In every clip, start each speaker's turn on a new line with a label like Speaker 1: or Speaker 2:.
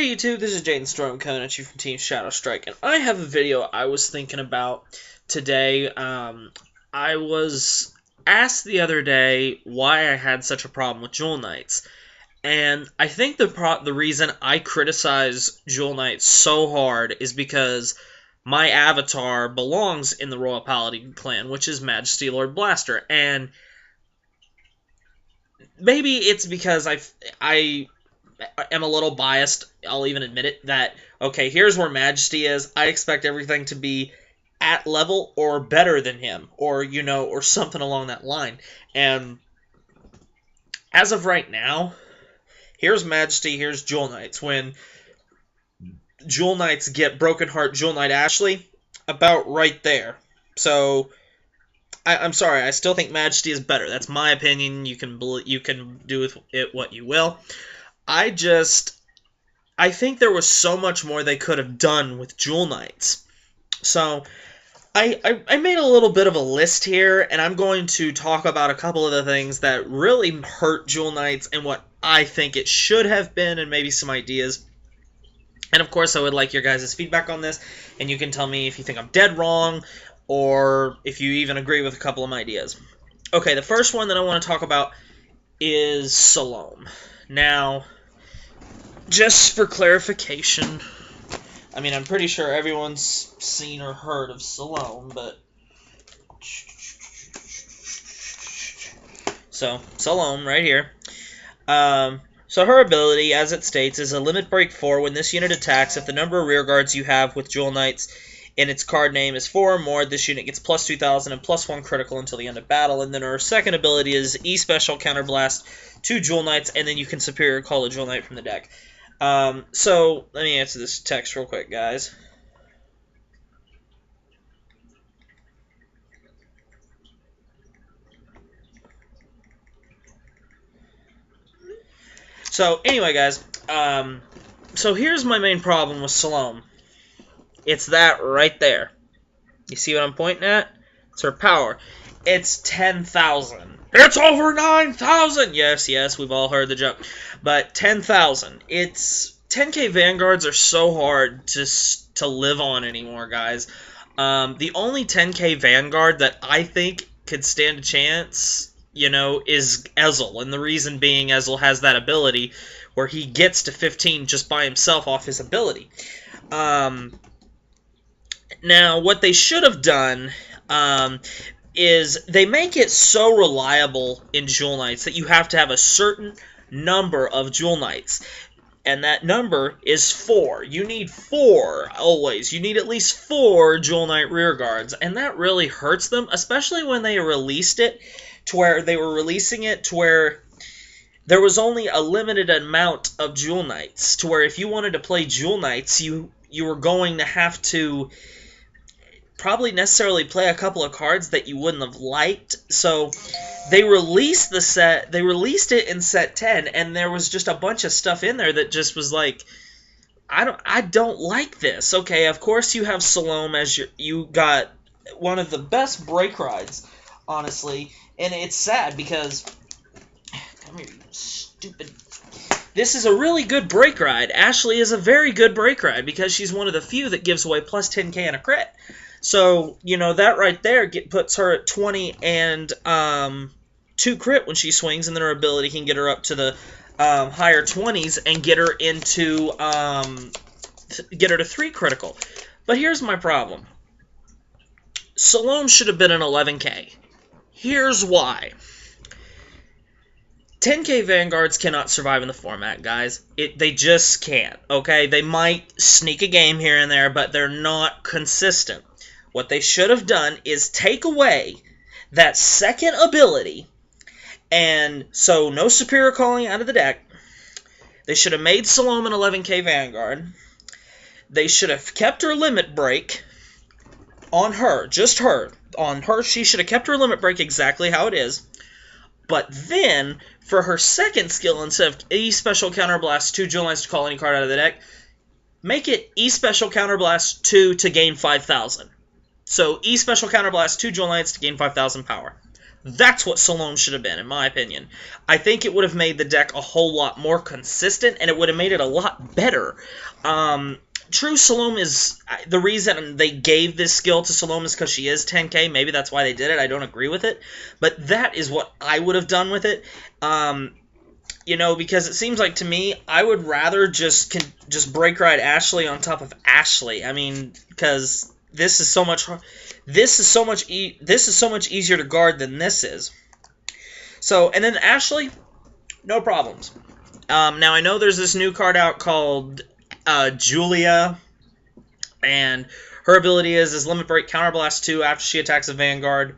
Speaker 1: Hey YouTube, this is Jaden Storm coming at you from Team Shadow Strike, and I have a video I was thinking about today. I was asked the other day why I had such a problem with Jewel Knights, and I think the reason I criticize Jewel Knights so hard is because my avatar belongs in the Royal Paladin clan, which is Majesty Lord Blaster, and maybe it's because I am a little biased, I'll even admit it, that, okay, here's where Majesty is, I expect everything to be at level or better than him, or, or something along that line. And as of right now, here's Majesty, here's Jewel Knights. When Jewel Knights get Broken Heart Jewel Knight Ashley, about right there. So, I'm sorry, I still think Majesty is better. That's my opinion. You can do with it what you will. I think there was so much more they could have done with Jewel Knights. So, I made a little bit of a list here, and I'm going to talk about a couple of the things that really hurt Jewel Knights and what I think it should have been, and maybe some ideas. And of course, I would like your guys' feedback on this, and you can tell me if you think I'm dead wrong, or if you even agree with a couple of my ideas. Okay, the first one that I want to talk about is Salome. Now, just for clarification, I mean, I'm pretty sure everyone's seen or heard of Salome, but... So, Salome, right here. So her ability, as it states, is a limit break 4. When this unit attacks, if the number of rear guards you have with Jewel Knights in its card name is 4 or more, this unit gets plus 2,000 and plus 1 critical until the end of battle. And then her second ability is E-Special Counterblast 2 Jewel Knights, and then you can Superior Call a Jewel Knight from the deck. So, let me answer this text real quick, guys. So, anyway, guys, so here's my main problem with Salome. It's that right there. You see what I'm pointing at? It's her power. It's 10,000. It's over 9,000! Yes, we've all heard the joke. But 10,000. It's 10k Vanguards are so hard to live on anymore, guys. The only 10k Vanguard that I think could stand a chance, is Ezel. And the reason being Ezel has that ability where he gets to 15 just by himself off his ability. Now, what they should have done is they make it so reliable in Jewel Knights that you have to have a certain number of Jewel Knights. And that number is 4. You need 4, always. You need at least 4 Jewel Knight rear guards. And that really hurts them, especially when they released it to where they were releasing it to where there was only a limited amount of Jewel Knights. To where if you wanted to play Jewel Knights, you were going to have to probably necessarily play a couple of cards that you wouldn't have liked. So they released the set, they released it in set 10, and there was just a bunch of stuff in there that just was like, I don't like this. Okay, of course you have Salome as you got one of the best break rides, honestly, and it's sad because, come here, you stupid. This is a really good break ride. Ashley is a very good break ride because she's one of the few that gives away plus 10k and a crit. So, that right there puts her at 20 and 2 crit when she swings, and then her ability can get her up to the higher 20s and get her into get her to 3 critical. But here's my problem. Salome should have been an 11k. Here's why. 10k Vanguards cannot survive in the format, guys. They just can't, okay? They might sneak a game here and there, but they're not consistent. What they should have done is take away that second ability, and so no Superior Calling out of the deck. They should have made Salome an 11k Vanguard. They should have kept her Limit Break on her, just her. On her, she should have kept her Limit Break exactly how it is. But then, for her second skill, instead of E-Special Counterblast 2 Jewel Knights to call any card out of the deck, make it E-Special Counterblast 2 to gain 5,000. So, E-Special Counterblast 2 Jewel Knights to gain 5,000 power. That's what Salome should have been, in my opinion. I think it would have made the deck a whole lot more consistent, and it would have made it a lot better. True, Salome is... The reason they gave this skill to Salome is because she is 10k. Maybe that's why they did it. I don't agree with it. But that is what I would have done with it. You know, because it seems like to me, I would rather just break ride Ashley on top of Ashley. I mean, because this is so much easier to guard than this is. So, and then Ashley, no problems. Now I know there's this new card out called Julia, and her ability is Limit Break, Counterblast 2 after she attacks a Vanguard.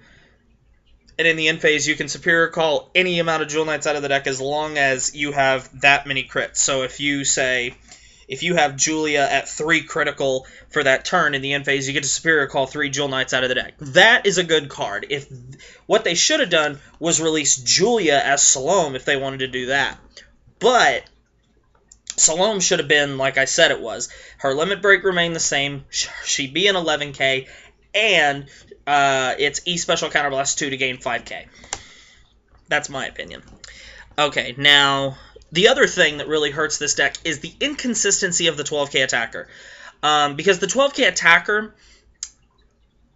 Speaker 1: And in the end phase, you can Superior Call any amount of Jewel Knights out of the deck as long as you have that many crits. So if you have Julia at 3 critical for that turn in the end phase, you get to Superior Call 3 Jewel Knights out of the deck. That is a good card. What they should have done was release Julia as Salome if they wanted to do that. But Salome should have been, like I said it was. Her Limit Break remained the same. She'd be an 11k. And it's E Special Counterblast 2 to gain 5k. That's my opinion. Okay, now, the other thing that really hurts this deck is the inconsistency of the 12k attacker. Because the 12k attacker,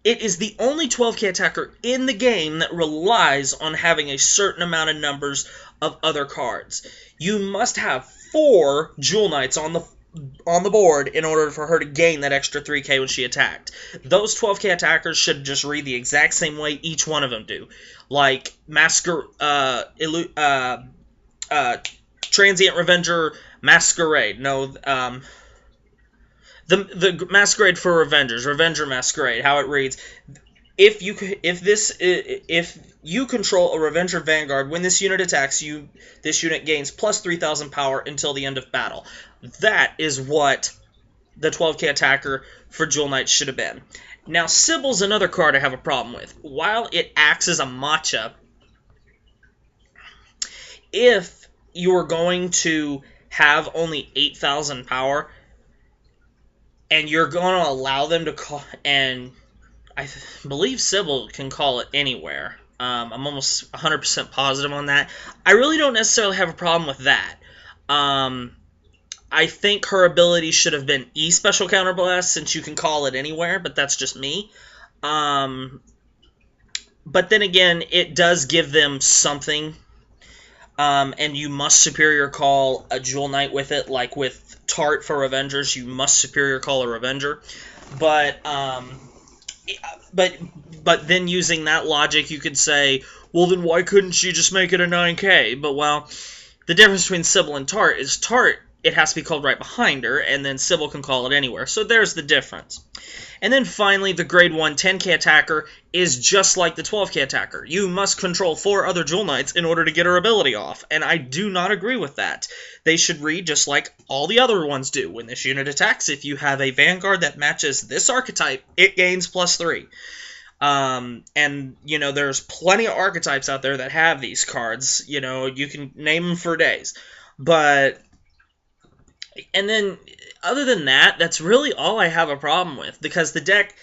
Speaker 1: it is the only 12k attacker in the game that relies on having a certain amount of numbers of other cards. You must have 4 Jewel Knights on the board in order for her to gain that extra 3k when she attacked. Those 12k attackers should just read the exact same way each one of them do. Like Transient Revenger Masquerade. No, the Masquerade for Revengers. Revenger Masquerade. How it reads: If you control a Revenger Vanguard, when this unit attacks you, this unit gains plus 3,000 power until the end of battle. That is what the 12k attacker for Jewel Knight should have been. Now, Sibyl's another card I have a problem with. While it acts as a matcha, if you are going to have only 8,000 power, and you're going to allow them to call... And I believe Sibyl can call it anywhere. I'm almost 100% positive on that. I really don't necessarily have a problem with that. I think her ability should have been E Special Counterblast, since you can call it anywhere, but that's just me. But then again, it does give them something, and you must Superior Call a Jewel Knight with it, like with Tart for Revengers, you must Superior Call a Revenger. But then using that logic, you could say, well, then why couldn't she just make it a 9k? But, well, the difference between Sybil and Tart is Tart, it has to be called right behind her, and then Sybil can call it anywhere. So there's the difference. And then finally, the Grade 1 10k attacker is just like the 12k attacker. You must control 4 other Jewel Knights in order to get her ability off, and I do not agree with that. They should read just like all the other ones do. When this unit attacks, if you have a Vanguard that matches this archetype, it gains +3. And, you know, there's plenty of archetypes out there that have these cards. You know, you can name them for days. But... And then, other than that, that's really all I have a problem with. Because the deck,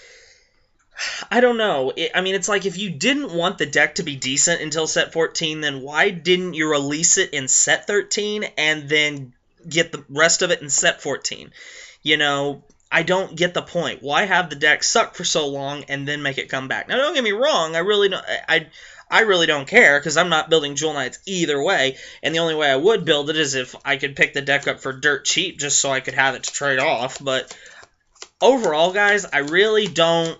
Speaker 1: I don't know. I mean, it's like if you didn't want the deck to be decent until set 14, then why didn't you release it in set 13 and then get the rest of it in set 14? You know, I don't get the point. Why have the deck suck for so long and then make it come back? Now, don't get me wrong. I really don't care, because I'm not building Jewel Knights either way, and the only way I would build it is if I could pick the deck up for dirt cheap just so I could have it to trade off. But overall, guys, I really don't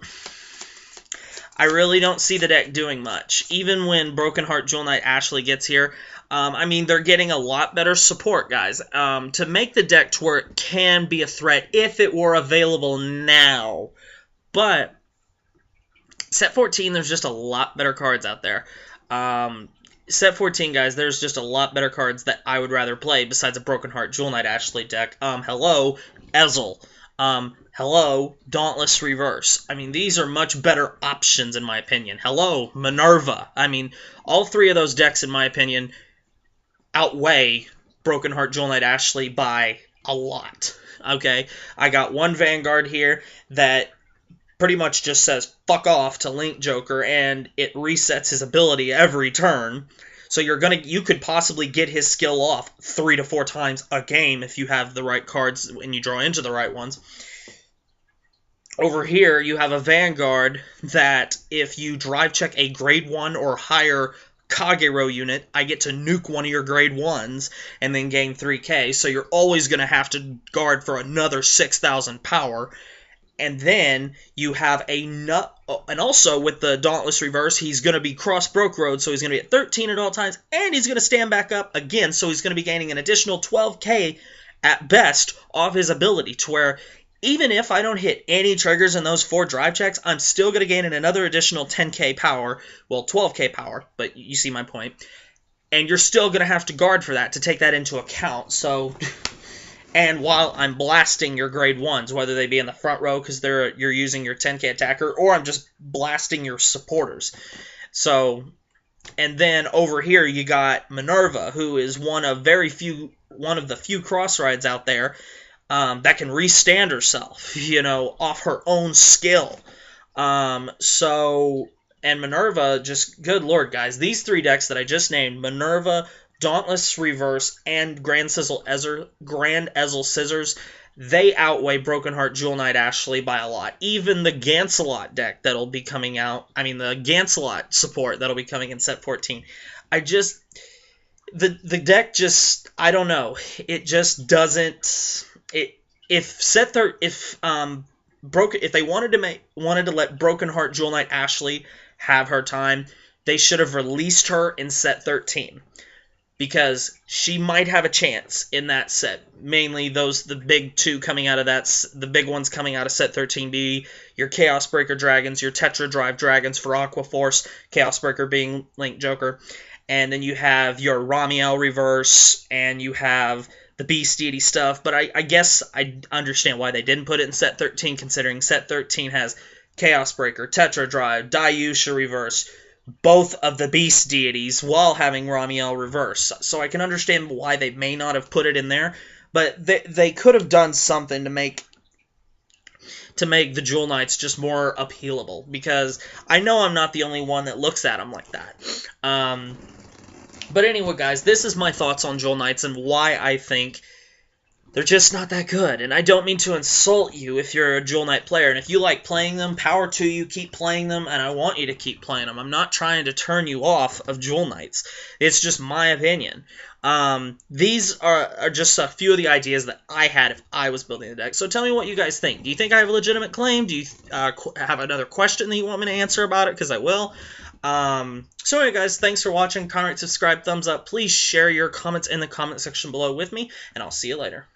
Speaker 1: see the deck doing much. Even when Broken Heart Jewel Knight Ashley gets here, I mean, they're getting a lot better support, guys, to make the deck to where it can be a threat if it were available now. But set 14, there's just a lot better cards out there. Set 14, guys, there's just a lot better cards that I would rather play besides a Broken Heart Jewel Knight Ashley deck. Hello, Ezel. Hello, Dauntless Reverse. I mean, these are much better options, in my opinion. Hello, Minerva. I mean, all 3 of those decks, in my opinion, outweigh Broken Heart Jewel Knight Ashley by a lot. Okay? I got one Vanguard here that pretty much just says fuck off to Link Joker, and it resets his ability every turn. So you could possibly get his skill off 3 to 4 times a game if you have the right cards and you draw into the right ones. Over here, you have a Vanguard that if you drive check a grade 1 or higher Kagero unit, I get to nuke one of your grade 1s and then gain 3k, so you're always going to have to guard for another 6,000 power. And then you have and also with the Dauntless Reverse, he's going to be cross broke road, so he's going to be at 13 at all times, and he's going to stand back up again, so he's going to be gaining an additional 12k at best off his ability, to where even if I don't hit any triggers in those 4 drive checks, I'm still going to gain another additional 10k power, well, 12k power, but you see my point. And you're still going to have to guard for that to take that into account, so... And while I'm blasting your grade 1s, whether they be in the front row because you're using your 10k attacker, or I'm just blasting your supporters. So, and then over here you got Minerva, who is one of the few cross rides out there that can restand herself, off her own skill. And Minerva, just, good lord, guys, these 3 decks that I just named, Minerva, Dauntless Reverse, and Grand Ezel Scissors, they outweigh Broken Heart Jewel Knight Ashley by a lot. Even the Gancelot deck that'll be coming out, the Gancelot support that'll be coming in set 14. The deck just, I don't know, it just doesn't, if they wanted to let Broken Heart Jewel Knight Ashley have her time, they should have released her in set 13. Because she might have a chance in that set. Mainly the big 2 coming out of the big ones coming out of set 13B, your Chaos Breaker Dragons, your Tetra Drive Dragons for Aqua Force, Chaos Breaker being Link Joker, and then you have your Ramiel Reverse, and you have the Beast Deity stuff, but I guess I understand why they didn't put it in set 13, considering set 13 has Chaos Breaker, Tetra Drive, Dayusha Reverse, both of the Beast Deities while having Ramiel Reverse. So I can understand why they may not have put it in there, but they could have done something to make the Jewel Knights just more appealable, because I know I'm not the only one that looks at them like that. But anyway, guys, this is my thoughts on Jewel Knights and why I think they're just not that good. And I don't mean to insult you if you're a Jewel Knight player. And if you like playing them, power to you, keep playing them, and I want you to keep playing them. I'm not trying to turn you off of Jewel Knights. It's just my opinion. These are just a few of the ideas that I had if I was building the deck. So tell me what you guys think. Do you think I have a legitimate claim? Do you have another question that you want me to answer about it? Because I will. So anyway, guys, thanks for watching. Comment, subscribe, thumbs up. Please share your comments in the comment section below with me, and I'll see you later.